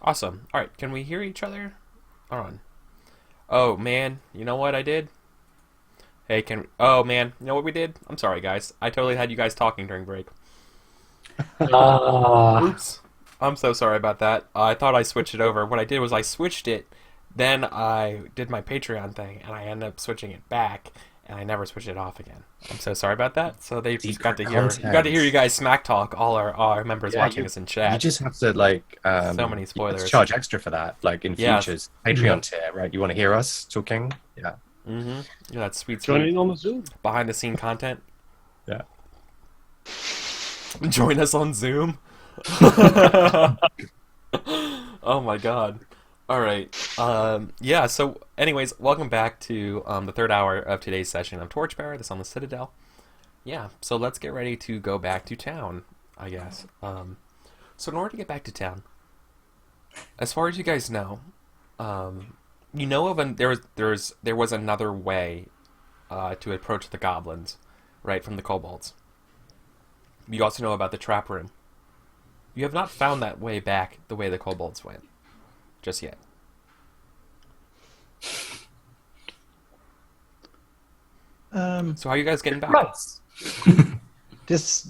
Awesome. All right, can we hear each other? Hold on. Oh man, you know what I did? Hey, can oh man, you know what we did? I'm sorry, guys. I totally had you guys talking during break. Ah, Oops. I'm so sorry about that. I thought I switched it over. What I did was I switched it, then I did my Patreon thing, and I ended up switching it back, and I never switched it off again. I'm so sorry about that. So they just got secret to hear you content. guys smack talk all our members Yeah, watching you us in you chat. just have to So many you have to spoilers. charge extra for that, like in Yeah. futures. Yep. Patreon tier, right? You want to hear us talking? Yeah. Mm-hmm. Yeah, that's sweet, sweet Joining on the Zoom. behind the scene content. Yeah. Join us on Zoom. Oh my god. All right. Yeah, so anyways, welcome back to the third hour of today's session of Torchbearer, the Sunless Citadel. Yeah, so let's get ready to go back to town, I guess. So in order to get back to town, as far as you guys know, you know of there was another way to approach the goblins, right, from the kobolds. You also know about the trap room. You have not found that way back the way the kobolds went, just yet. Um, So how are you guys getting back? Right. this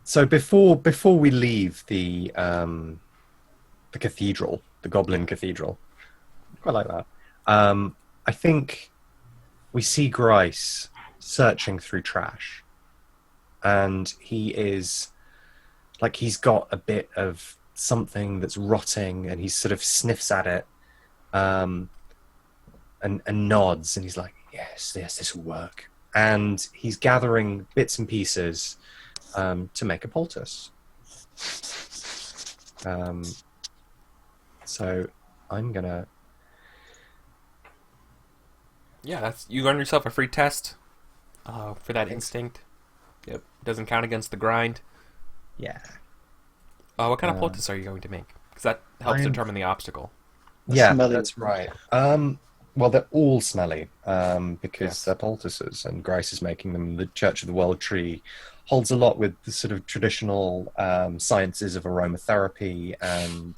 So before we leave the cathedral, the Goblin Cathedral, quite like that. I think we see Grice searching through trash, and he is like he's got a bit of something that's rotting, and he sort of sniffs at it, um, and nods, and he's like, "Yes, yes, this will work." And he's gathering bits and pieces to make a poultice. Um, so I'm gonna, Yeah, that's you earned yourself a free test for that thanks. instinct. Yep, doesn't count against the grind. Yeah, What kind of uh, poultice are you going to make? Because that helps I'm, determine the obstacle. yeah, smelling. that's right. Well, they're all smelly because Yes. they're poultices, and Grice is making them. The Church of the World Tree holds a lot with the sort of traditional sciences of aromatherapy, and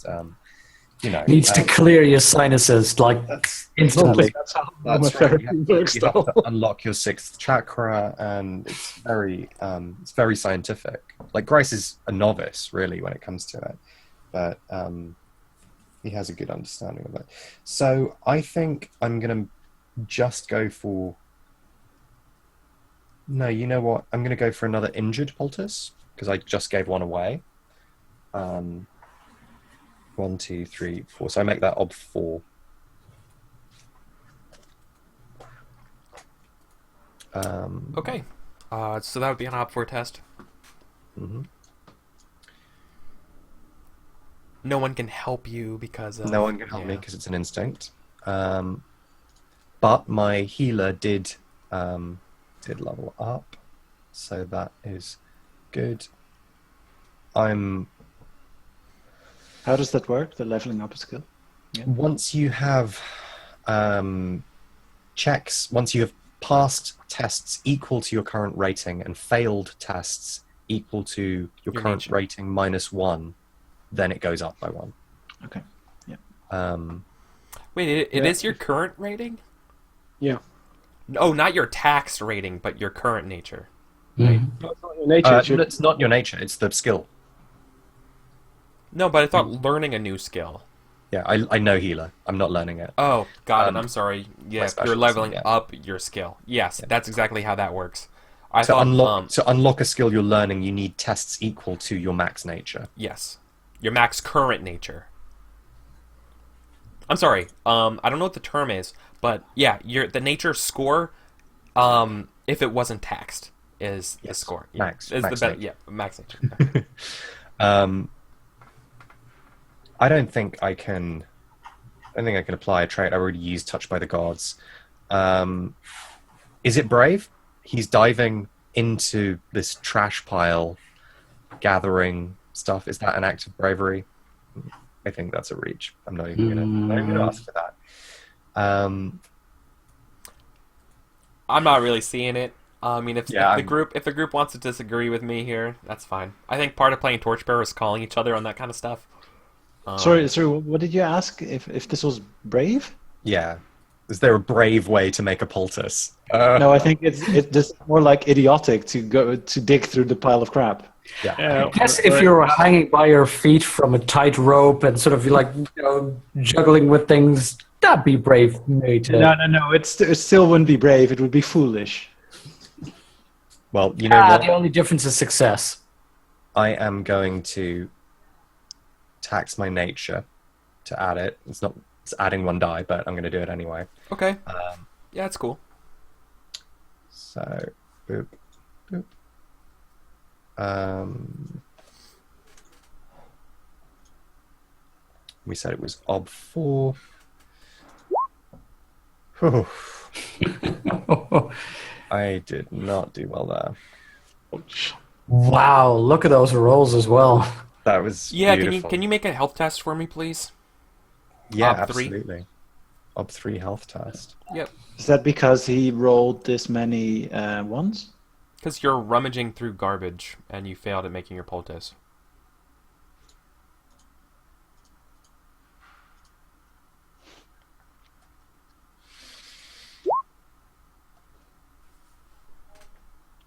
you know, Needs to clear your sinuses like Normally, instantly. that's how that's right. aromatherapy works, You have though. to unlock your sixth chakra, and it's very scientific. Like Grice is a novice, really, when it comes to it, but he has a good understanding of it. So I think I'm gonna just go for. No, you know what? I'm gonna go for another injured poultice because I just gave one away. Um, one, two, three, four. So I make that ob four. Okay. So that would be an op for test. Mhm. No one can help you because of No one can help me yeah. because it's an instinct. But my healer did level up, so that is good. I'm How does that work? The leveling up skill? Yeah. once you have once you have passed tests equal to your current rating and failed tests equal to your Your current nature. rating minus one, then it goes up by one. Okay. Yeah. Um, Wait, it yeah. is your current rating? Yeah. Oh, not your tax rating, but your current nature. Mhm. No, it's not your nature. It's your, it's not your nature; it's the skill. No, but I thought learning a new skill. Yeah, I know healer. I'm not learning it. Oh, got it. Um, I'm sorry. my Yeah, you're specialism. leveling Yeah. up your skill. Yes, Yeah. that's exactly how that works. I To thought, unlock a skill you're learning, you need tests equal to your max nature. yes, your max current nature. I'm sorry. I don't know what the term is, but yeah, the nature score, if it wasn't taxed, is the Yes, score. Yeah, max is max the better. nature. Yeah, max nature. um, I don't think I can. I don't think I can apply a trait. I already used Touched by the Gods. Um, is it brave? He's diving into this trash pile, gathering stuff. Is that an act of bravery? I think that's a reach. I'm not even gonna ask for that. Um, I'm not really seeing it. I mean, yeah, if the group wants to disagree with me here, that's fine. I think part of playing Torchbearer is calling each other on that kind of stuff. Sorry, what did you ask? If this was brave? Yeah. Is there a brave way to make a poultice? No, I think it's just more like idiotic to go to dig through the pile of crap. Yeah. I guess if you're hanging by your feet from a tight rope and sort of like juggling with things, that'd be brave, maybe. No. It still wouldn't be brave. It would be foolish. Well, you know what? The only difference is success. I am going to tax my nature to add it. It's adding 1 die, but I'm going to do it anyway. Okay. Yeah, it's cool. So, boop, boop. We said it was ob 4. Whew. I did not do well there. Wow, look at those rolls as well. That was Yeah, beautiful. can you make a health test for me, please? Yeah, Ob 3? absolutely. Ob 3 health test. Yep. Is that because he rolled this many ones? Because you're rummaging through garbage and you failed at making your poultice.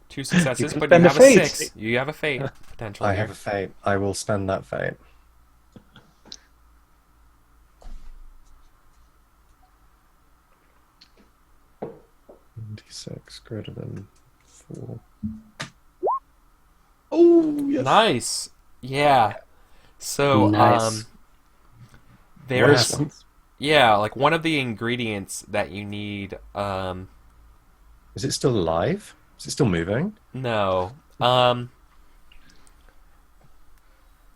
Two successes, can but you spend a have a fate. 6. You have a fate, potentially. I have a fate. I will spend that fate. D6 greater than 4. Oh, yes. Nice. Yeah. So, Nice. there's What happens? yeah, like one of the ingredients that you need. Is it still alive? Is it still moving? No.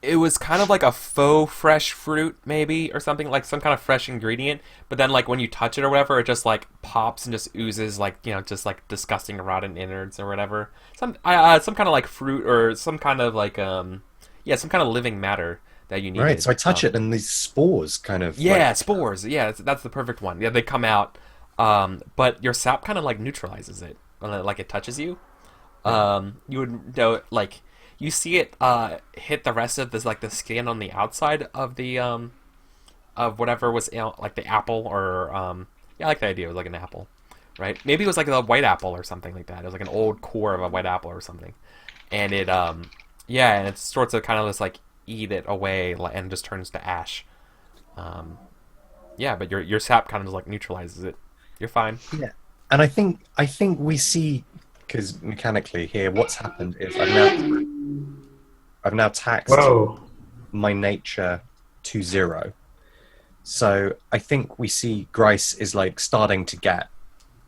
It was kind of like a faux fresh fruit, maybe, or something, like some kind of fresh ingredient. But then, like, when you touch it or whatever, it just, like, pops and just oozes, like, just, like, disgusting rotten innards or whatever. Some kind of, like, fruit or some kind of, like, yeah, some kind of living matter that you need. Right, so I touch it and these spores kind of... Yeah, like, spores. Yeah, that's the perfect one. Yeah, they come out, but your sap kind of, like, neutralizes it. Like, it touches you. You would know, like... You see it hit the rest of this, like the skin on the outside of the of whatever was like the apple or yeah, I like the idea. It was like an apple, right? Maybe it was like a white apple or something like that. It was like an old core of a white apple or something, and it yeah, and it starts to kind of just like eat it away and just turns to ash. Yeah, but your sap kind of just like neutralizes it. You're fine. Yeah, and I think we see, because mechanically here, what's happened is I've now taxed Whoa. my nature to 0. So I think we see Grice is like starting to get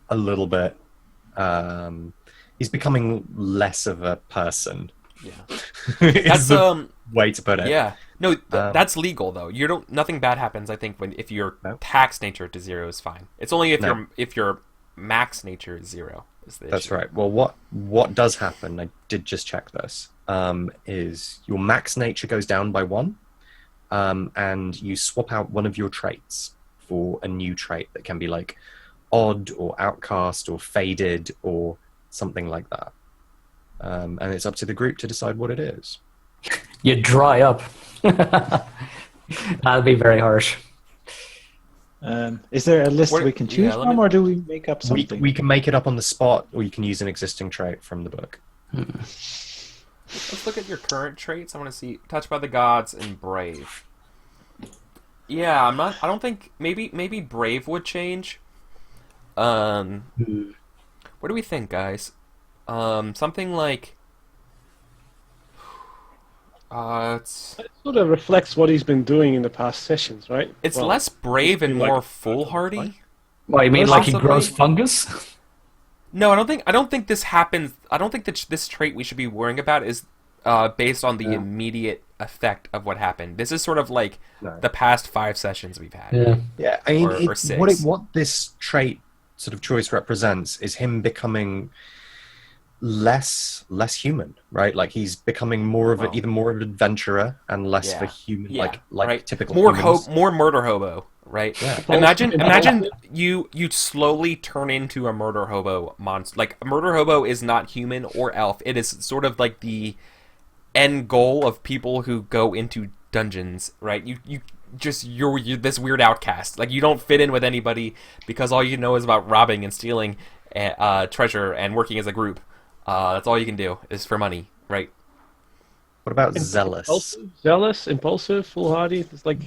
a little bit. He's becoming less of a person. Yeah, Is that's the way to put it. Yeah, no, that's legal though. You don't. Nothing bad happens. I think if your No? tax nature to 0 is fine. It's only No. if your max nature is 0 is the That's issue. right. Well, what does happen? I did just check this. Is your max nature goes down by 1, and you swap out one of your traits for a new trait that can be like odd or outcast or faded or something like that. And it's up to the group to decide what it is. You dry up. That'd be very harsh. Is there a list we can choose let from, me- or do we make up something? We can make it up on the spot, or you can use an existing trait from the book. Let's look at your current traits. I want to see touched by the gods and brave. Yeah, I'm not. I don't think maybe brave would change. What do we think, guys? Something like. It's It sort of reflects what he's been doing in the past sessions, right? it's Well, less brave and like- more foolhardy. What, you mean like he Possibly. grows fungus? No, I don't think this happens. I don't think that this trait we should be worrying about is based on the immediate effect of what happened. This is sort of like No. the past 5 sessions we've had. Yeah. Yeah, I mean, Or what 6. what this trait sort of choice represents is him becoming less human, right? Like he's becoming more of Well. either more of an adventurer and less of a Yeah. human, Yeah, like right. typical more humans. more murder hobo, right? Yeah. Imagine you slowly turn into a murder hobo monster. Like a murder hobo is not human or elf. It is sort of like the end goal of people who go into dungeons, right? You're this weird outcast. Like you don't fit in with anybody because all you know is about robbing and stealing treasure and working as a group. That's all you can do is for money, right? What about zealous? Zealous, impulsive, foolhardy. It's like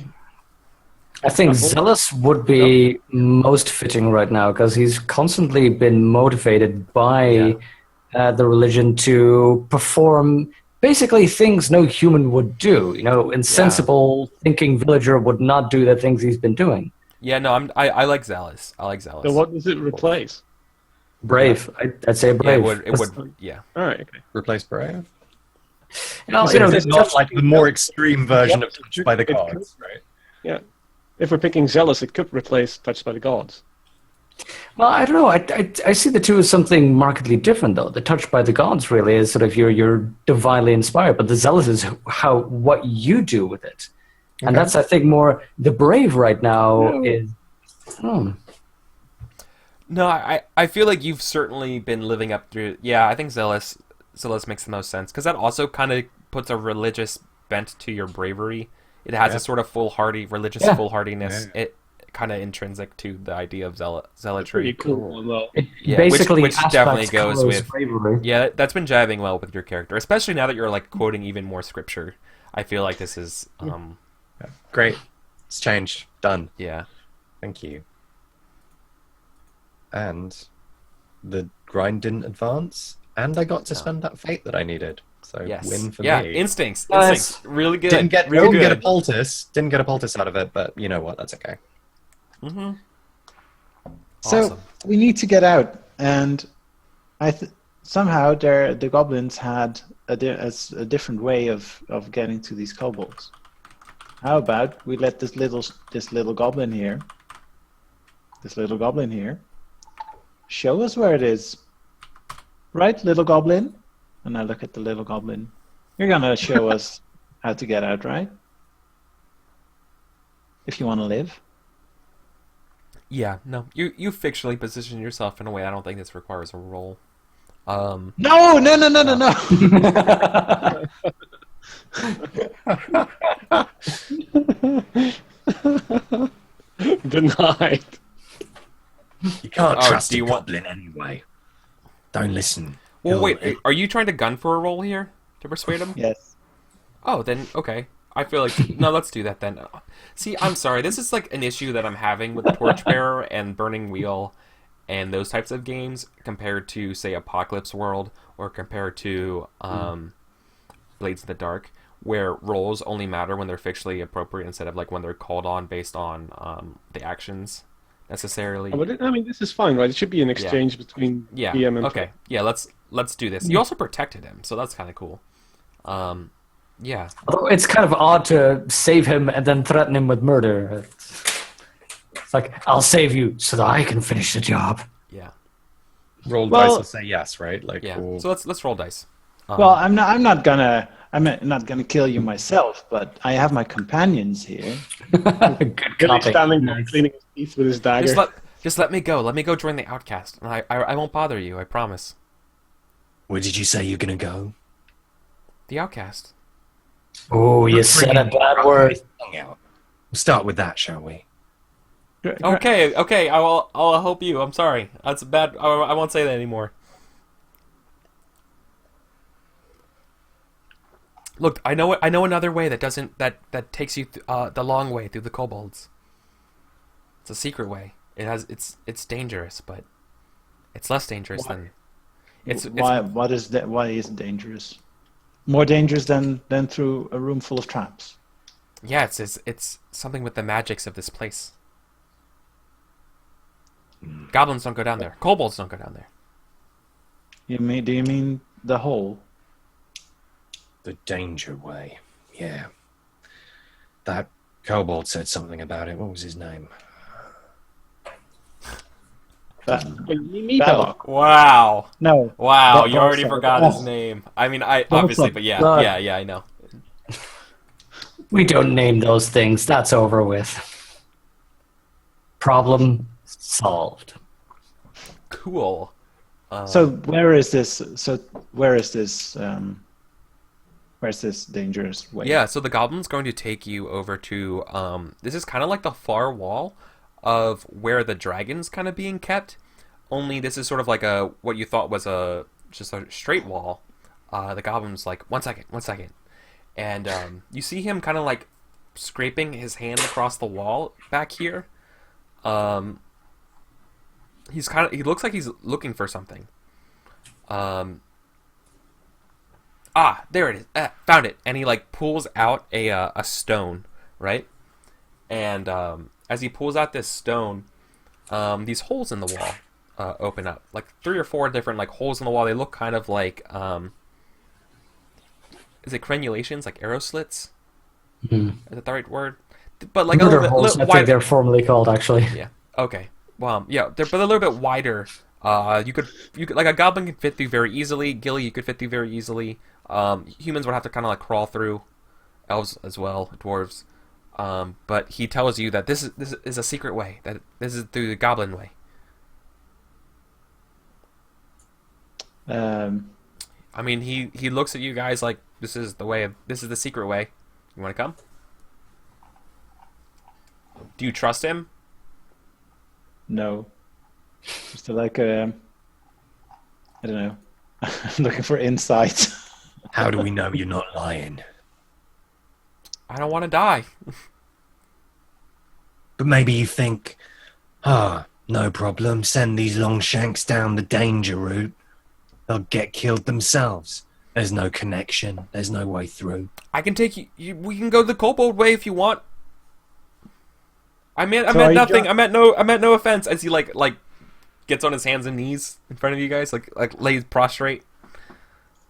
I think Zealous would be most fitting right now because he's constantly been motivated by the religion to perform basically things no human would do. You know, insensible thinking villager would not do the things he's been doing. Yeah, no, I like zealous. I like zealous. so. What does it replace? Brave. I'd say Yeah, brave. it would. Yeah. All right. Okay. Replace brave? Well, So you know, is it not like the more extreme version of Touched by the It could- Gods, right? Yeah. If we're picking zealous, it could replace Touched by the Gods. well, I don't know. I see the two as something markedly different, though. The touched by the gods really is sort of you're divinely inspired, but the zealous is what you do with it, and that's I think more the brave right now is. No, I feel like you've certainly been living up through. Yeah, I think zealous makes the most sense because that also kind of puts a religious bent to your bravery. It has a sort of religious foolhardiness. Yeah. It kind of intrinsic to the idea of Pretty zealotry. cool. Well, It Yeah, basically which definitely aspects goes Kylo's with- bravery. Yeah, that's been jiving well with your character, especially now that you're like quoting even more scripture. I feel like this is, Great. It's changed. Done. yeah. Thank you. And the grind didn't advance, and I got to spend that fate that I needed. So Yes. win for yeah, me. instincts. Nice. Really good. Didn't get Real a good. poultice. Didn't get a poultice out of it, but you know what? That's okay. Mm-hmm. So Awesome. we need to get out, and somehow the goblins had a different way of getting to these kobolds. How about we let this little goblin here, show us where it is, right, little goblin? And I look at the little goblin. You're gonna show us how to get out, right? If you want to live. Yeah, no. You fictionally position yourself in a way I don't think this requires a roll. No. denied. You can't Oh, trust do a you want- goblin anyway. Don't listen. Well, He'll- wait. Are you trying to gun for a roll here to persuade him? Yes. Oh, then okay. I feel like no. Let's do that then. See, I'm sorry. This is like an issue that I'm having with Torchbearer and Burning Wheel and those types of games compared to say Apocalypse World or compared to Blades in the Dark, where rolls only matter when they're fictionally appropriate instead of like when they're called on based on the actions necessarily. But I mean, this is fine, right? It should be an exchange between Yeah. DM and Okay. Yeah. Let's do this. You also protected him, so that's kind of cool. Yeah. Although it's kind of odd to save him and then threaten him with murder. It's like, I'll save you so that I can finish the job. Yeah. roll Well- dice and say yes, right? Like, Yeah. or- So let's roll dice. Well, I'm not gonna kill you myself, but I have my companions here. Good Billy copy. standing there cleaning his teeth with his dagger. Just let me go. Let me go join the outcast, and I won't bother you. I promise. where did you say you're gonna go? The outcast. Oh, you said a bad word. We'll start with that, shall we? Okay. I'll help you. I'm sorry. That's bad. I won't say that anymore. Look, I know another way that takes you the long way through the kobolds. It's a secret way. It's dangerous, but it's less dangerous than Why is it dangerous? More dangerous than through a room full of traps. Yeah, it's something with the magics of this place. Goblins don't go down there. Kobolds don't go down there. Do you mean the hole? The danger way. Yeah. That kobold said something about it. What was his name? Meepo. Babok. Wow. No. Wow, But you already also- forgot his name. I mean, obviously, but yeah, I know. We don't name those things. That's over with. Problem solved. Cool. So where is this? Where's this dangerous way? Yeah, so the goblin's going to take you over to this is kind of like the far wall of where the dragon's kind of being kept. Only this is sort of like a what you thought was just a straight wall. The goblin's like, one second, and you see him kind of like scraping his hand across the wall back here. He looks like he's looking for something. There it is. Found it. And he like pulls out a stone, right? And as he pulls out this stone, these holes in the wall open up, like 3 or 4 different like holes in the wall. They look kind of like is it crenulations, like arrow slits? Is that the right word? But like Murder a little holes, bit I wider. think they're formally called, actually. Yeah. Okay. Well, yeah, they're but a little bit wider. You could like a goblin could fit through very easily. Gilly, you could fit through very easily. Humans would have to kind of like crawl through. Elves as well, dwarves. But he tells you that this is a secret way. That this is through the goblin way. I mean, he looks at you guys like this is the way. This is the secret way. You want to come? Do you trust him? No. Just like I don't know. I'm looking for insight. How do we know you're not lying? I don't want to die. But maybe you think, no problem, send these longshanks down the danger route. They'll get killed themselves. There's no connection. There's no way through. I can take you. We can go the kobold way if you want. I meant So are you nothing. jo- I meant no offense. As he like gets on his hands and knees in front of you guys, like lays prostrate.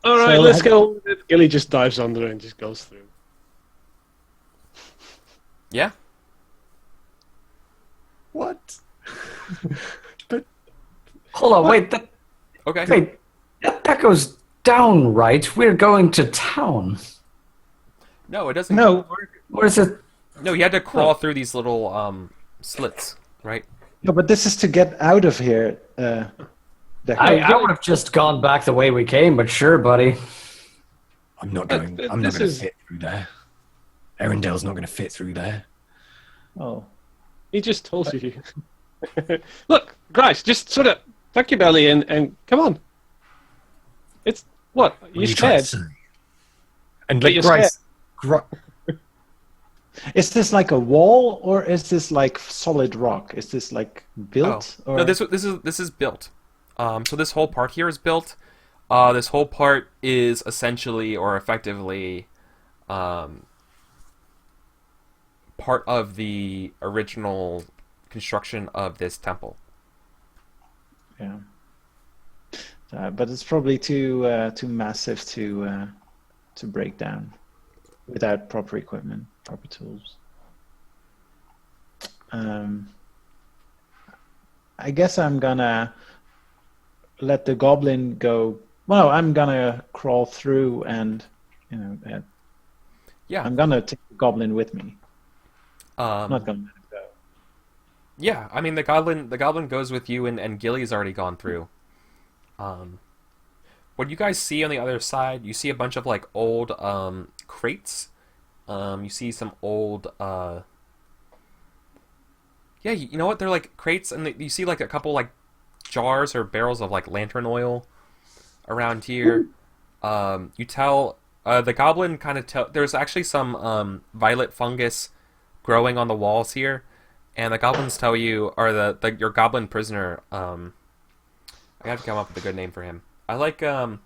All right, So let's have- go. Gilly just dives under and just goes through. Yeah. What? Hold on, wait, Okay. that goes down, right? We're going to town. No, it doesn't. No, Or is it? No, you had to crawl through these little slits, right? no, but this is to get out of here. I would have just gone back the way we came, but sure, buddy. I'm not going to fit through there. Arundel's not going to fit through there. Oh, He just told you. Look, Grice, just sort of tuck your belly in and come on. It's what? What You are you trying to scared? say? And But like you're Grice, is this like a wall or is this like solid rock? Is this like built? Oh. Or... No, this is built. So this whole part here is built. This whole part is essentially or effectively part of the original construction of this temple. Yeah. But it's probably too massive to break down without proper equipment, proper tools. I guess I'm gonna let the goblin go. Well, I'm gonna crawl through, and Yeah. I'm gonna take the goblin with me. I'm not Um, gonna let him go. yeah. I mean, the goblin goes with you, and Gilly's already gone through. What you guys see on the other side, you see a bunch of like old crates. You see some old. Yeah, you know what? They're like crates, and you see like a couple like jars or barrels of like lantern oil around here. You tell the goblin kind of tell. There's actually some violet fungus growing on the walls here, and the goblins tell you, or your goblin prisoner. I have to come up with a good name for him. I like Plurp.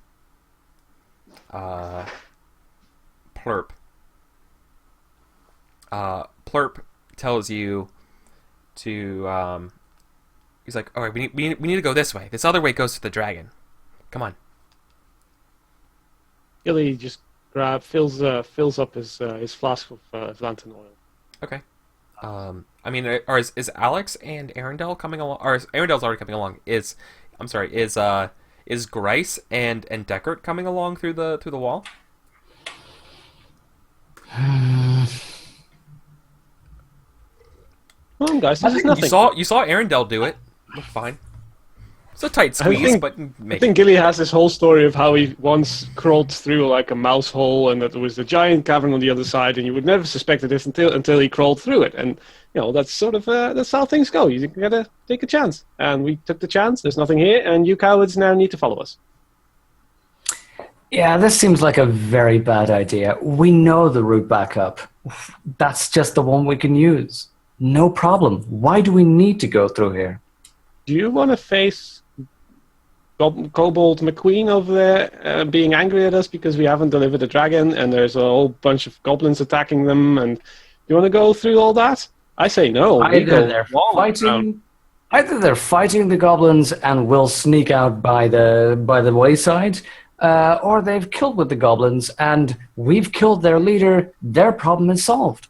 Plurp tells you to he's like, all right, we need to go this way. This other way goes to the dragon. Come on. Gilly just fills up his flask of lantern oil. Okay. I mean, is Alex and Arundel coming along? Or is Arundel's already coming along? Is Grice and Deckard coming along through the wall? Come on, guys, this is nothing. You saw Arundel do it. Looked fine. It's a tight squeeze, but I make think Gilly has this whole story of how he once crawled through like a mouse hole, and that there was a giant cavern on the other side, and you would never suspect it until he crawled through it. And that's sort of that's how things go. You gotta take a chance, and we took the chance. There's nothing here, and you cowards now need to follow us. Yeah, this seems like a very bad idea. We know the route back up. That's just the one we can use. No problem. Why do we need to go through here? Do you want to face Kobold McQueen over there being angry at us because we haven't delivered a dragon and there's a whole bunch of goblins attacking them? And you want to go through all that? I say no. Either they're fighting the goblins and we'll sneak out by the wayside, or they've killed with the goblins and we've killed their leader. Their problem is solved.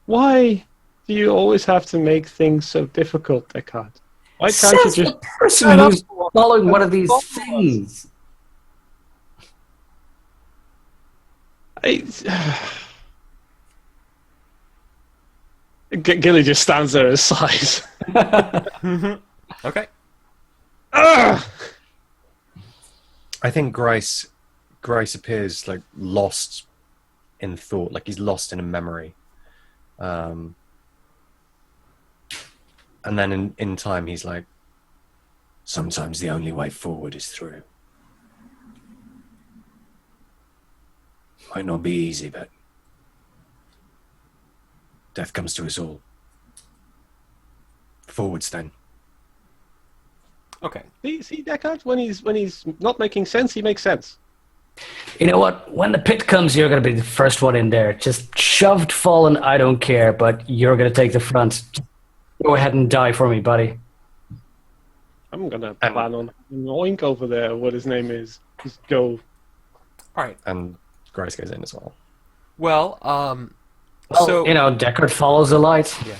Why do you always have to make things so difficult, Eckhart? Why can't you Says just the person who's following one of these things? Gilly just stands there and sighs. Okay. Ugh! I think Grice appears like lost in thought, like he's lost in a memory. And then in time he's like, sometimes the only way forward is through. Might not be easy, but death comes to us all. Forwards then. Okay. See, Eckhart, when he's not making sense, he makes sense. You know what? When the pit comes, you're going to be the first one in there. Just shoved, fallen, I don't care, but you're going to take the front. Just go ahead and die for me, buddy. I'm going to plan on Oink over there, what his name is. Just go. All right. And Grice goes in as well. Well, Well, so Deckard follows the light. yeah.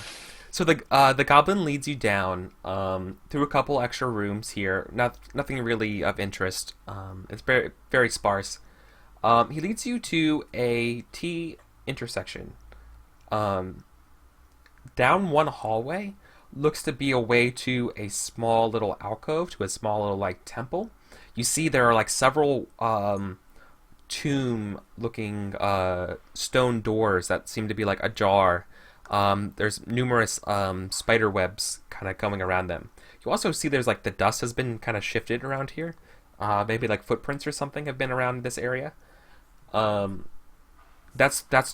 So the goblin leads you down through a couple extra rooms here. Nothing really of interest. It's very very sparse. He leads you to a T intersection. Down one hallway looks to be a way to a small little alcove, to a small little like temple. You see there are like several tomb-looking stone doors that seem to be like ajar. There's numerous spider webs kind of coming around them. You also see there's like the dust has been kind of shifted around here. Maybe like footprints or something have been around this area. That's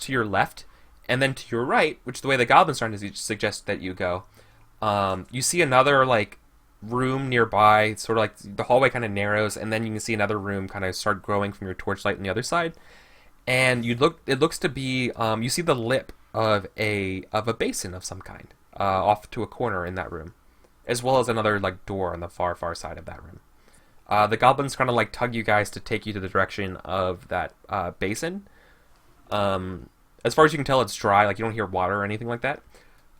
to your left, and then to your right, which is the way the goblin's trying to suggest that you go. You see another like room nearby. Sort of like the hallway kind of narrows, and then you can see another room kind of start growing from your torchlight on the other side. And it looks to be you see the lip of a basin of some kind off to a corner in that room, as well as another like door on the far side of that room. The goblins kind of like tug you guys to take you to the direction of that basin. As far as you can tell, it's dry. Like you don't hear water or anything like that.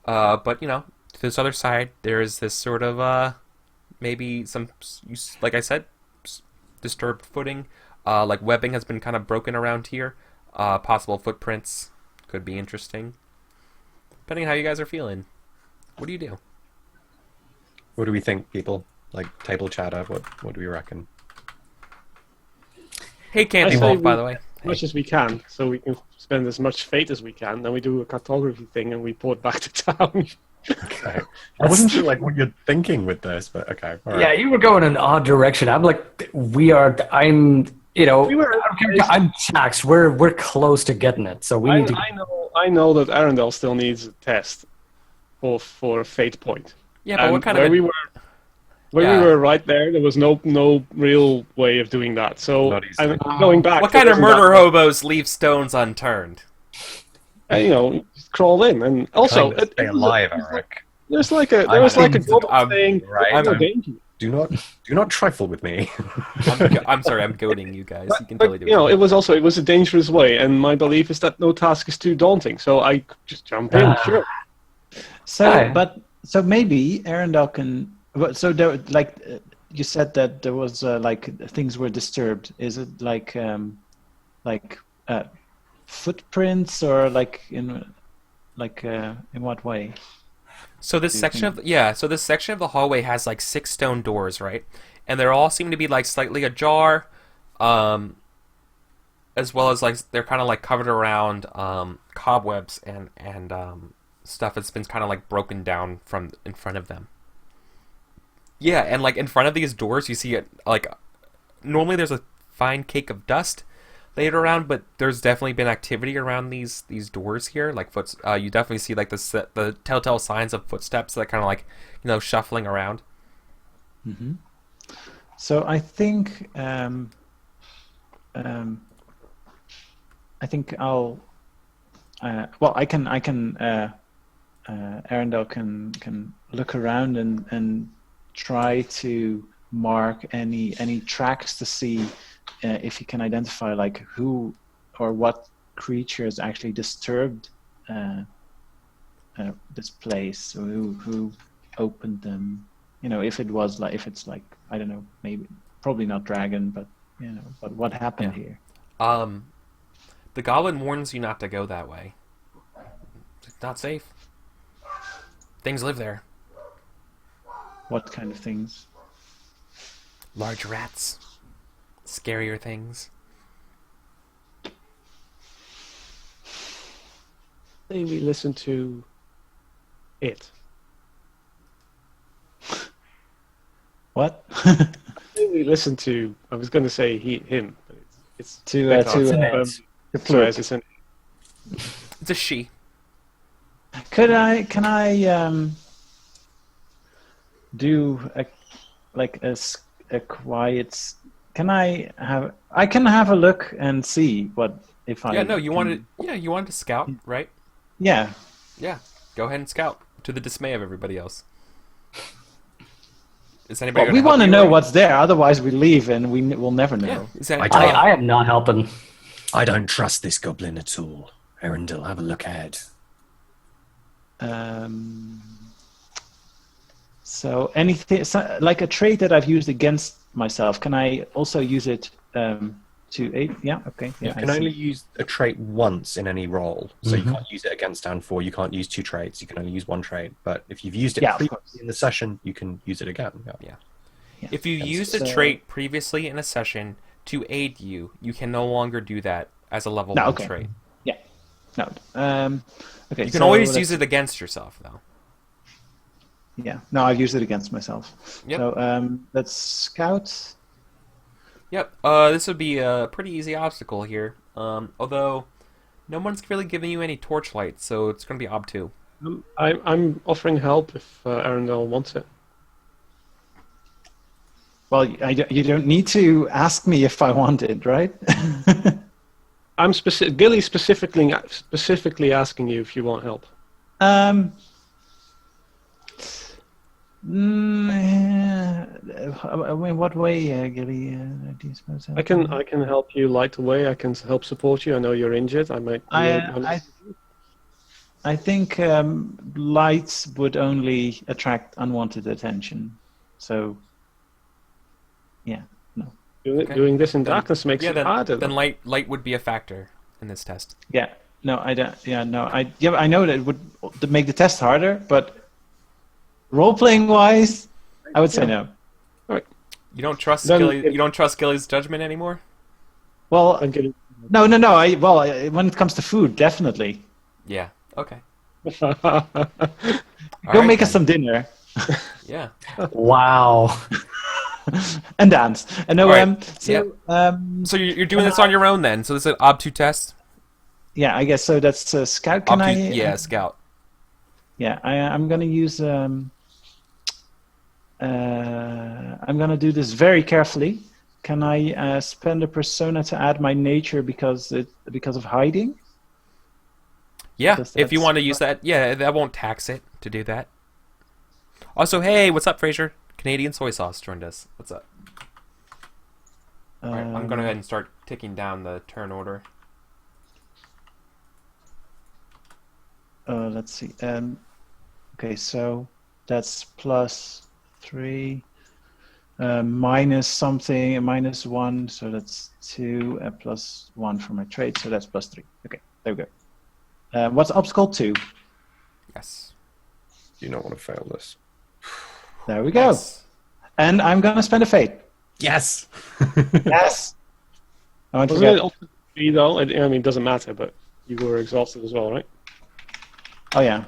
But to this other side, there's this sort of maybe some, like I said, disturbed footing. Like webbing has been kind of broken around here. Possible footprints could be interesting. Depending on how you guys are feeling. What do you do? What do we think, people? Like table chatter, what do we reckon? Hey, Candy I say Wolf, by the way. As much as we can, so we can spend as much fate as we can. Then we do a cartography thing and we port back to town. Okay. I wasn't sure like what you're thinking with this, but okay. All right. Yeah, you were going in an odd direction. I'm like, I'm taxed. We're close to getting it, so we need to. I know that Arendelle still needs a test for a fate point. Yeah, but and what kind where of... we were right there was no real way of doing that. So Not easy. I'm going back. What kind of murder hobos leave stones unturned? Just crawl in, and also Kind of stay alive, Eric. there was like a goblin saying, right. "No danger." Do not trifle with me. I'm sorry, I'm goading you guys. You can totally do it. It was a dangerous way, and my belief is that no task is too daunting. So I just jump in. Sure. So maybe Arendelle can. So there, like you said that there was like things were disturbed. Is it like footprints or like in what way? So this Do you section think- so this section of the hallway has like 6 stone doors, right? And they all seem to be like slightly ajar, as well as like they're kind of like covered around cobwebs and stuff that's been kind of like broken down from in front of them. Yeah, and like in front of these doors, you see it like normally there's a fine cake of dust laid around, but there's definitely been activity around these doors here. Like you definitely see like the telltale signs of footsteps that kind of like shuffling around. Mm-hmm. So I think I'll well I can Arundel can look around and try to mark any tracks to see if he can identify like who or what creatures actually disturbed this place, or who opened them. If it's like I don't know, maybe probably not dragon, but but what happened here? The goblin warns you not to go that way. It's not safe. Things live there. What kind of things? Large rats. Scarier things. Say we listen to it. What? Say we listen to. I was going to say him, but it's to sorry, as it's an It's a she. Can I do a quiet? I can have a look and see what if I. Yeah, no, you can- wanted to scout, right? Yeah. Yeah. Go ahead and scout to the dismay of everybody else. Is anybody Well, we want to know what's there. Otherwise, we leave and we'll never know. Yeah. Is that, I don't- I am not helping. I don't trust this goblin at all. Arundel, have a look ahead. So anything like a trait that I've used against myself, can I also use it to aid? Yeah. Okay. Yeah. You can only use a trait once in any roll, so you can't use it against down 4. You can't use 2 traits. You can only use 1 trait. But if you've used it Yeah, of previously course. in the session, you can use it again. Yeah. Yeah. If you used a so- trait previously in a session to aid you, you can no longer do that as a level No, 1 okay. trait. Yeah. No. Okay. You can always use it against yourself, though. Yeah. No, I've used it against myself. Yep. So let's scout. Yep. This would be a pretty easy obstacle here. Although no one's really giving you any torchlight, so it's going to be ob 2. I'm offering help if Arundel wants it. Well, you don't need to ask me if I want it, right? I'm Gilly's specifically asking you if you want help. I mean, what way, Gilly? Do you suppose? I can help you light the way. I can help support you. I know you're injured. I might. I think lights would only attract unwanted attention. So, yeah, no. Doing this in darkness makes it harder. Then light would be a factor in this test. Yeah, no, I don't. Yeah, no, I know that it would make the test harder, but role-playing wise, I would say no. You don't trust Then Gilly, you don't trust Gilly's judgment anymore? Well, I'm getting. no. When it comes to food, definitely. Yeah. Okay. Go Alright, make us then. some dinner Yeah. Wow. and dance. And no, Alright, so yep. So you're doing this on your own then? So this is an ob 2 test? yeah, I guess so. That's scout. Can Ob 2, I? yeah, scout. Yeah, I'm gonna use. I'm gonna do this very carefully. Can I spend a persona to add my nature because of hiding? Yeah, Because if you that's- want to use that, yeah, that won't tax it to do that. Also, hey, what's up, Fraser? Canadian soy sauce joined us. What's up? All right, I'm going to go ahead and start ticking down the turn order. Let's see. Okay, so that's +3, minus something, -1, so that's 2, +1 for my trade, so that's +3. Okay, there we go. What's obstacle 2? Yes. Do not want to fail this. There we go. Nice. And I'm gonna spend a fate. Yes. Yes. I want to Wasn't it get. also me though? I mean, it doesn't matter, but you were exhausted as well, right? Oh yeah.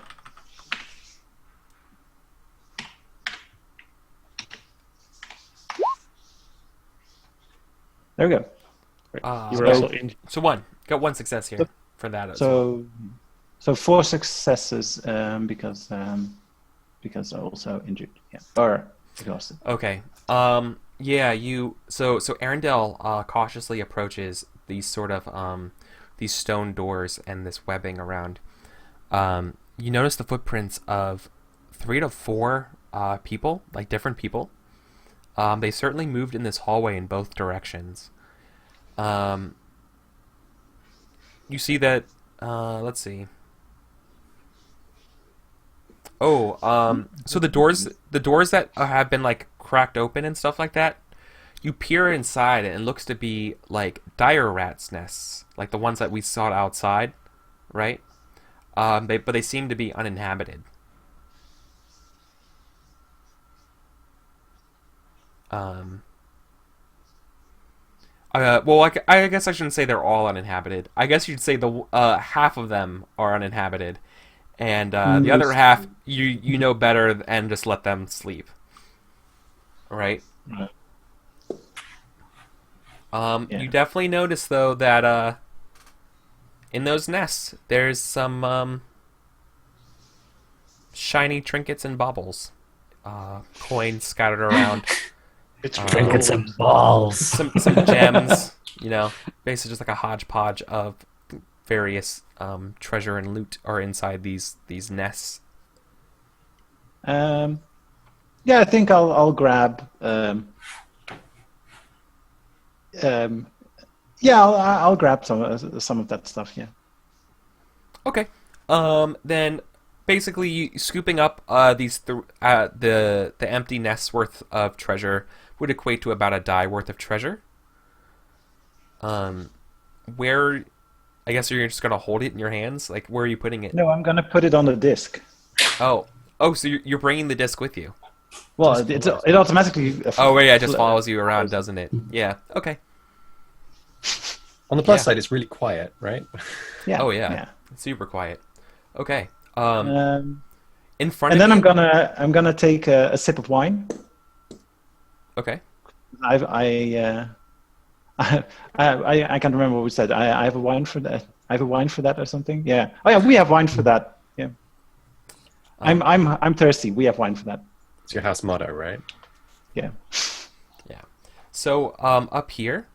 There we go. You were So- also injured. So one. Got one success here for that. as well. So 4 successes because also injured. Yeah. Or exhausted. Okay. Yeah. So Arendelle cautiously approaches these sort of these stone doors and this webbing around. You notice the footprints of 3 to 4 people, like different people. They certainly moved in this hallway in both directions. You see that. Let's see. Oh, so the doors that have been like cracked open and stuff like that, you peer inside and it looks to be like dire rats' nests, like the ones that we saw outside, right? But they seem to be uninhabited. Well, I guess I shouldn't say they're all uninhabited. I guess you'd say the half of them are uninhabited, and the other half you know better and just let them sleep. Right? Right. Yeah. You definitely notice though that in those nests there's some shiny trinkets and baubles, coins scattered around. Trinkets and balls. some gems, you know, basically just like a hodgepodge of various treasure and loot are inside these nests. Yeah, I think I'll grab. Yeah, I'll grab some of that stuff. Yeah. Okay. Then basically scooping up the empty nests worth of treasure would equate to about a die worth of treasure. Where, I guess you're just gonna hold it in your hands. Like, where are you putting it? No, I'm gonna put it on the disc. Oh, so you're bringing the disc with you. Well, it automatically. Oh, yeah, it just follows you around, doesn't it? Yeah. Okay. On the plus Yeah. side, it's really quiet, right? Yeah. Oh yeah. Super quiet. Okay. Um, In front and of then you. I'm gonna take a sip of wine. Okay. I can't remember what we said. I have a wine for that. I have a wine for that or something. Yeah. Oh yeah, we have wine for that. Yeah. I'm thirsty. We have wine for that. It's your house motto, right? Yeah. Yeah. So up here.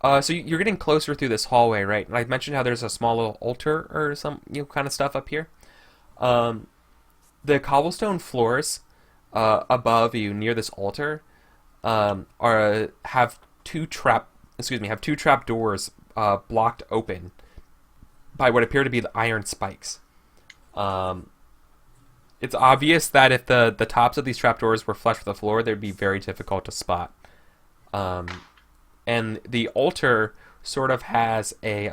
So you're getting closer through this hallway, right? And I mentioned how there's a small little altar or some kind of stuff up here. The cobblestone floors above you near this altar have two trap doors blocked open by what appear to be the iron spikes. It's obvious that if the tops of these trapdoors were flush with the floor, they'd be very difficult to spot. And the altar sort of has a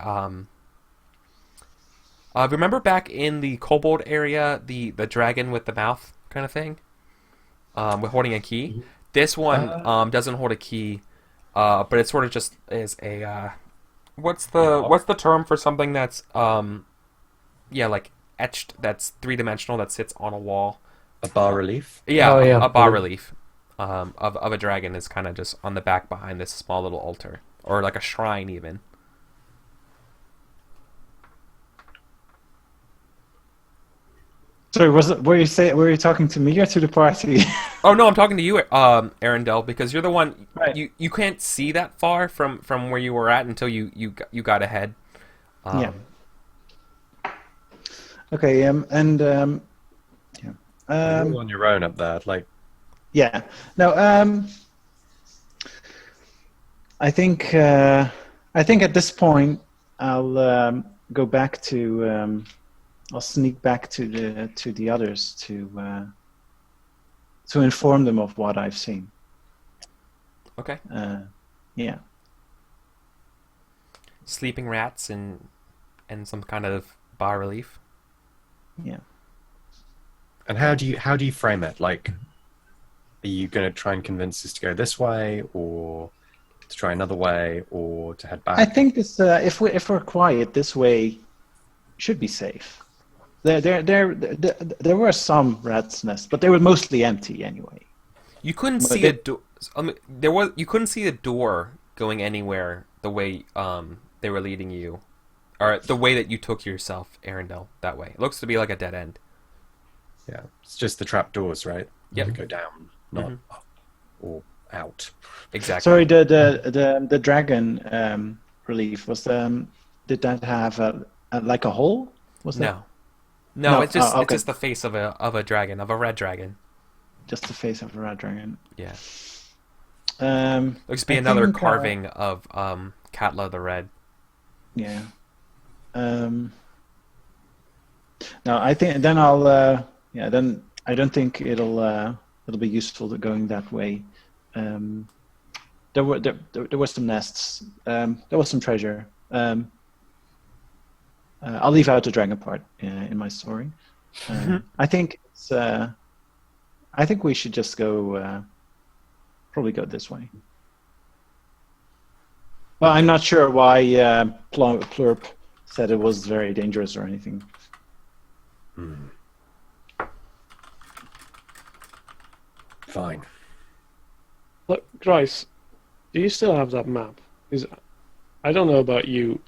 remember back in the kobold area, the dragon with the mouth kind of thing, with holding a key. This one doesn't hold a key, but it sort of just is a what's the term for something that's like etched, that's 3-dimensional, that sits on a wall. A bas relief? Yeah, Oh, yeah. a bas relief of a dragon is kind of just on the back behind this small little altar, or like a shrine even. Sorry, were you talking to me or to the party? Oh no, I'm talking to you, Arendelle, because you're the one. Right. You can't see that far from where you were at until you got ahead. Yeah. Okay. Yeah. You're on your own up there. Like, Yeah. No. I think at this point I'll go back to. I'll sneak back to the others to inform them of what I've seen. Okay. Yeah. Sleeping rats and some kind of bas relief. Yeah. And how do you frame it? Like, are you going to try and convince us to go this way, or to try another way, or to head back? I think this. If we're quiet, this way should be safe. There were some rats' nests, but they were mostly empty anyway. You couldn't see a door. You couldn't see a door going anywhere the way they were leading you, or the way that you took yourself, Arundel. That way, it looks to be like a dead end. Yeah, it's just the trap doors, right? Yep. They go down, not up or out. Exactly. Sorry, the dragon relief was did that have like a hole? Was that No, it's just okay. it's just the face of a dragon, of a red dragon. just the face of a red dragon? Yeah. Looks to be I another think, carving of Katla the Red. Yeah. No, I think then I'll. Then I don't think it'll be useful to going that way. There were some nests. There was some treasure. I'll leave out the dragon part in my story. I think it's. I think we should just go. Probably go this way. Well, I'm not sure why Plurp said it was very dangerous or anything. Fine. Look, Grice, do you still have that map? Because I don't know about you,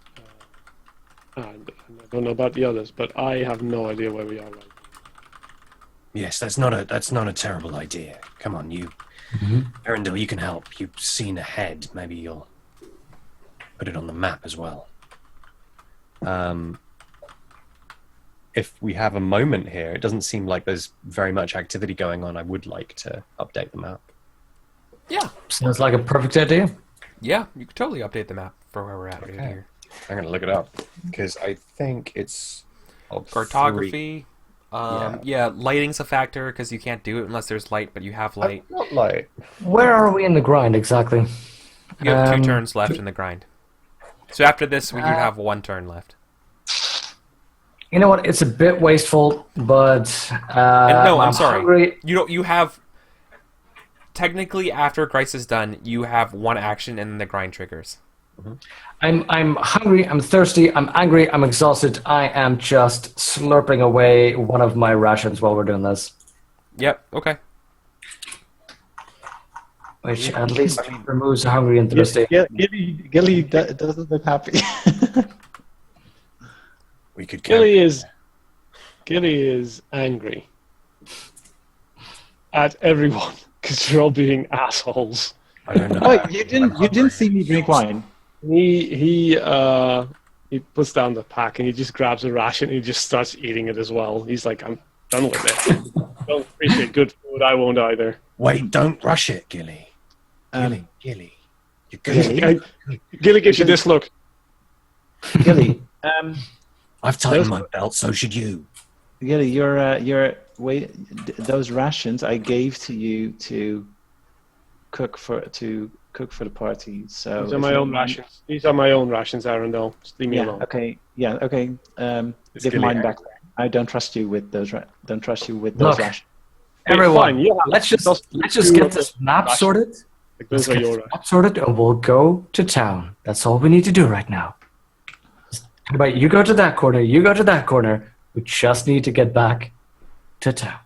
and I don't know about the others, but I have no idea where we are right now. Yes, that's not a terrible idea. Come on, you, Arundel, you can help. You've seen ahead. Maybe you'll put it on the map as well. If we have a moment here, it doesn't seem like there's very much activity going on. I would like to update the map. Yeah. Sounds like a perfect idea. Yeah, you could totally update the map for where we're at right here. I'm going to look it up because I think it's Cartography. Yeah, lighting's a factor because you can't do it unless there's light, but you have light. Not light. Where are we in the grind exactly? You have 2 turns left in the grind. So after this, you have 1 turn left. You know what? It's a bit wasteful, but No, I'm sorry. hungry. You have technically after Grice is done, you have 1 action and then the grind triggers. I'm hungry. I'm thirsty. I'm angry. I'm exhausted. I am just slurping away one of my rations while we're doing this, Yep. Okay. which at least removes hungry and thirsty. Gilly doesn't look happy. We could Gilly is angry at everyone because you're all being assholes. I don't know. Oh, you didn't see me drink wine. He puts down the pack and he just grabs a ration and he just starts eating it as well. He's like, I'm done with it. Don't appreciate good food. I won't either. Wait, don't rush it, Gilly. Gilly. You're good. Gilly? Gilly gives you this look. Gilly, I've tightened my belt, so should you. Gilly, those rations I gave to you to cook for the party. So These are my own rations. These are my own rations, Arundel. Just leave me alone. Okay. Yeah. Okay. Give Gilly mine back. I don't trust you with those. Don't trust you with those Look. rations. Everyone, Fine, yeah. let's just get this map sorted. Like, those are your rations. Map sorted, and we'll go to town. That's all we need to do right now. But you go to that corner. You go to that corner. We just need to get back to town.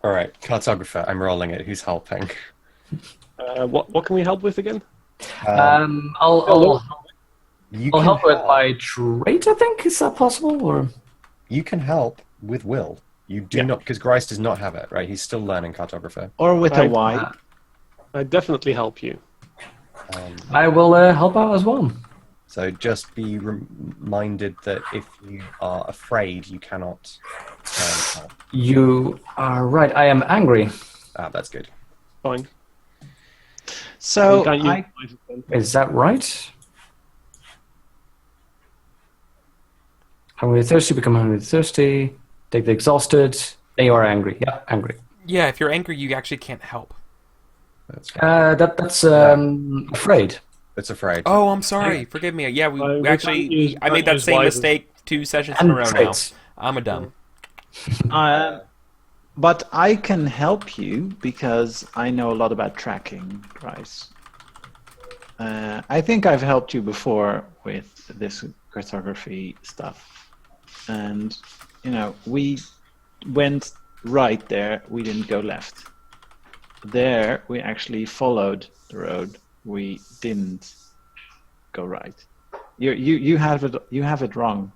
All right, cartographer, I'm rolling it. Who's helping? What can we help with again? I'll You I'll can help with my trait. I think is that possible? Or You can help with will. You do not, because Grice does not have it, right? He's still learning cartographer. Or with a Right. Y. I definitely help you. I will help out as well. So just be reminded that if you are afraid, you cannot help. You are right. I am angry. Ah, that's good. Fine. So You can't use I devices then. Is that right? Hungry and thirsty, become hungry and thirsty. Take the exhausted. Then you are angry. Yeah, angry. Yeah, if you're angry, you actually can't help. That's right. That's afraid. It's afraid. Oh, I'm sorry. Forgive me. Yeah, we we can't actually. use- I made can't that use same wisely. mistake 2 sessions in a row now. traits. I'm a dumb. But I can help you because I know a lot about tracking, Bryce. I think I've helped you before with this cartography stuff. And, we went right there. We didn't go left. There, we actually followed the road. We didn't go right. You have it wrong.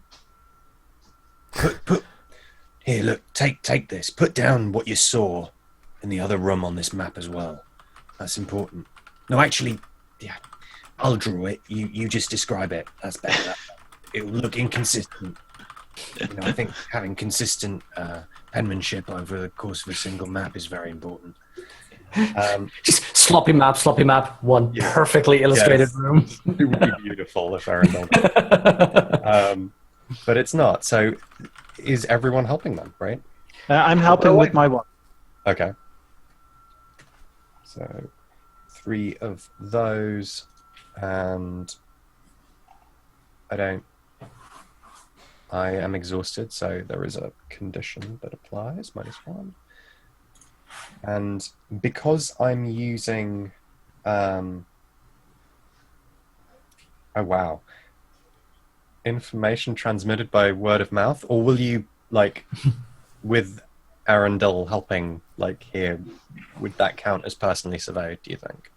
Put here. Look, take this. Put down what you saw in the other room on this map as well. That's important. No, actually, yeah, I'll draw it. You just describe it. That's better. It will look inconsistent. I think having consistent penmanship over the course of a single map is very important. Just sloppy map, one perfectly illustrated room. It would be beautiful if Arundel did. But it's not. So is everyone helping them, right? I'm helping with my one. Okay. So 3 of those, and I am exhausted, so there is a condition that applies, -1. And because I'm using... oh, wow. Information transmitted by word of mouth? Or will you, with Arundel helping, here, would that count as personally surveyed, do you think?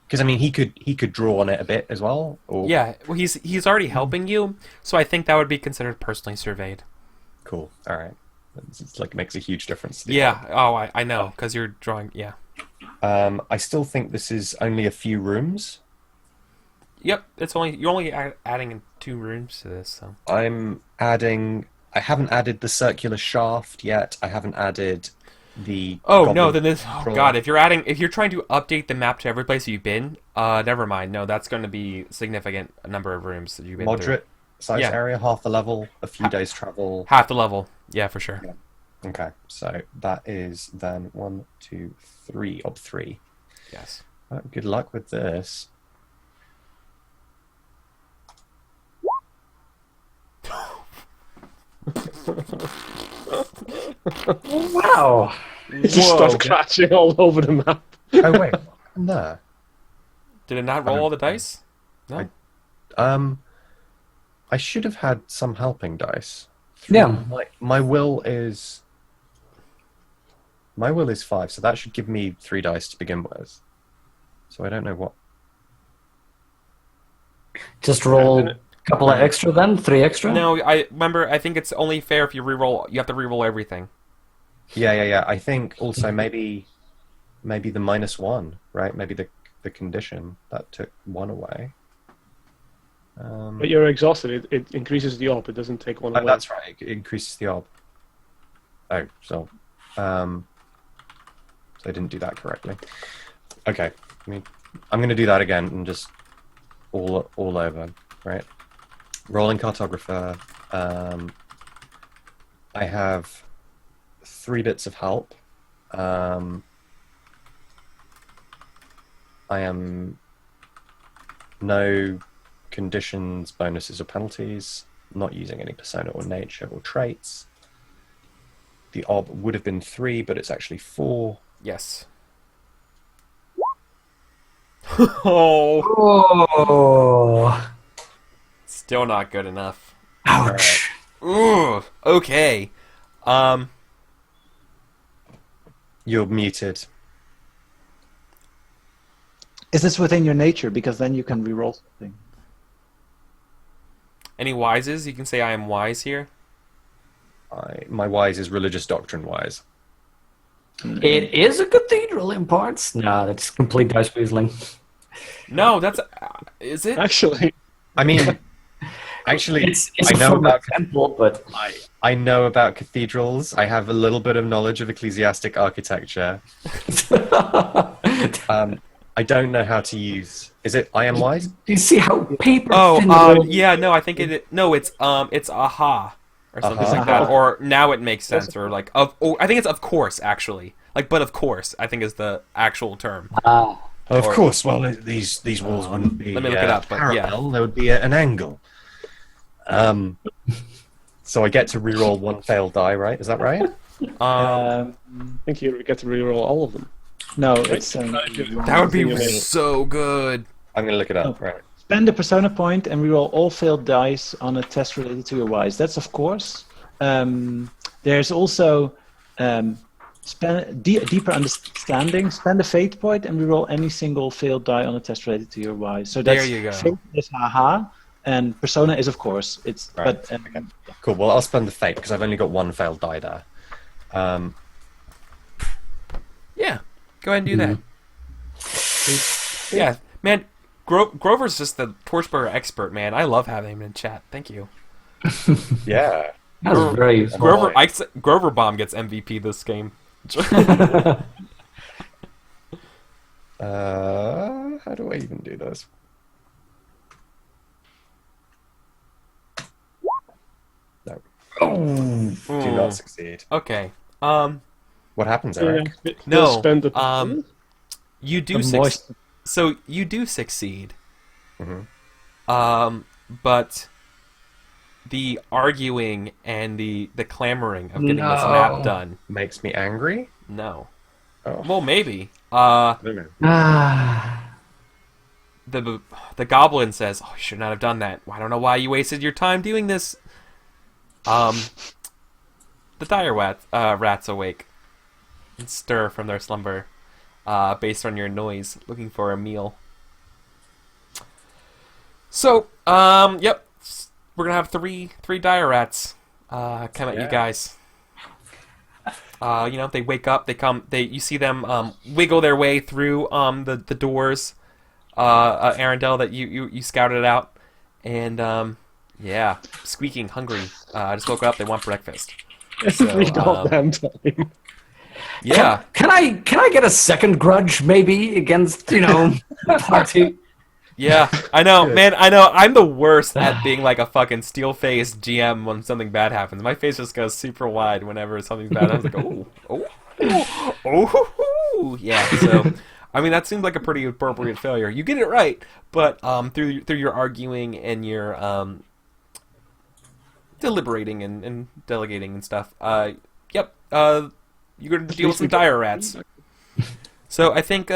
Because, he could draw on it a bit as well? Or... Yeah, well, he's already helping you, so I think that would be considered personally surveyed. Cool, alright. It's makes a huge difference. Yeah, I know, because you're drawing, yeah. I still think this is only a few rooms. Yep, you're only adding in 2 rooms to this, so. I haven't added the circular shaft yet. I haven't added the... Oh, no, then this... Oh, God, if you're trying to update the map to every place you've been, never mind. No, that's going to be a significant number of rooms that you've been Moderate size Yeah. area, half the level, a few days travel. Half the level. Yeah, for sure. Yeah. Okay, so that is then 1, 2, 3 of 3. Yes. Well, good luck with this. Wow. It just starts crashing all over the map. Oh wait, no. Did it not roll all the dice? No. I should have had some helping dice. Yeah. My will is 5, so that should give me 3 dice to begin with. So I don't know what. Just roll a couple of extra then? 3 extra? No, I think it's only fair if you reroll. You have to reroll everything. Yeah. I think also maybe the -1, right? Maybe the condition that took 1 away. But you're exhausted. It increases the op. It doesn't take 1 away. That's right. It increases the ob. Oh, so I didn't do that correctly. Okay, I'm going to do that again and just all over, right? Rolling cartographer. I have 3 bits of help. I am no conditions, bonuses, or penalties. Not using any persona or nature or traits. The ob would have been 3, but it's actually 4. Yes. Oh. Oh. Still not good enough. Ouch. Ooh. Okay. You're muted. Is this within your nature? Because then you can reroll something. Any wises? You can say I am wise here. My wise is religious doctrine wise. It is a cathedral in parts. No, that's complete dice weaseling. No, that's... is it? Actually, I mean, actually, It's I know from a about temple, but I know about cathedrals. I have a little bit of knowledge of ecclesiastic architecture. I don't know how to use. Is it I am wise? do you see how paper thin? Yeah, no, I think it's aha or something Aha. like that, or now it makes sense, or like I think it's of course actually, but of course I think is the actual term. Of Or- course. Well, these walls wouldn't be let me look it up, but yeah. parallel. There would be an angle. So I get to reroll one failed die, right? Is that right? Um, I think you get to reroll all of them. no, it's That would be so good. I'm going to look it up. Right. spend a persona point and reroll all failed dice on a test related to your wise. That's of course. There's also deeper understanding. Spend a fate point and reroll any single failed die on a test related to your wise. So that's There you go. Fate is haha, and persona is of course. It's Right. but Okay. Cool. Well, I'll spend the fate because I've only got one failed die there. Yeah, go ahead and do that. Yeah, man, Grover's just the Torchbearer expert, man. I love having him in chat. Thank you. Yeah. That's very useful. Grover Bomb gets MVP this game. How do I even do this? No. Do not succeed. Okay. What happens, Eric? No, Spend the you do so you do succeed. Mhm. But the arguing and the clamoring of getting this No. map done. Makes me angry? No. Oh. Well, maybe. I don't know. The goblin says, "Oh, you should not have done that. I don't know why you wasted your time doing this." The dire rats awake and stir from their slumber, based on your noise, looking for a meal. So, yep, we're gonna have three dire rats come at you Yeah. guys. They wake up. You see them wiggle their way through the doors. Arendelle, that you scouted out, and yeah, squeaking, hungry. Just woke up. They want breakfast. every goddamn time. Yeah. Can I get a second grudge maybe against party? Yeah, I know, man. I know. I'm the worst at being like a fucking steel-faced GM when something bad happens. My face just goes super wide whenever something's bad. I was like, oh, yeah. So, I mean, that seems like a pretty appropriate failure. You get it right, but through your arguing and your deliberating and delegating and stuff, yep. You're gonna deal with some dire rats. So I think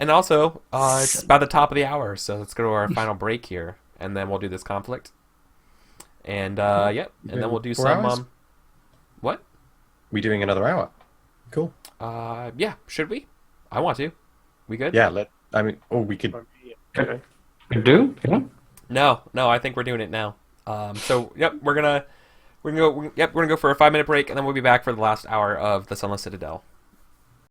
and also, it's about the top of the hour, so let's go to our final break here, and then we'll do this conflict. And, yep, and then we'll do 4 some, hours? what? We doing another hour? Cool. Yeah, should we? I want to. We good? Yeah, we could... You do? Yeah. No, I think we're doing it now. So, yep, we're gonna go for a 5-minute break, and then we'll be back for the last hour of the Sunless Citadel.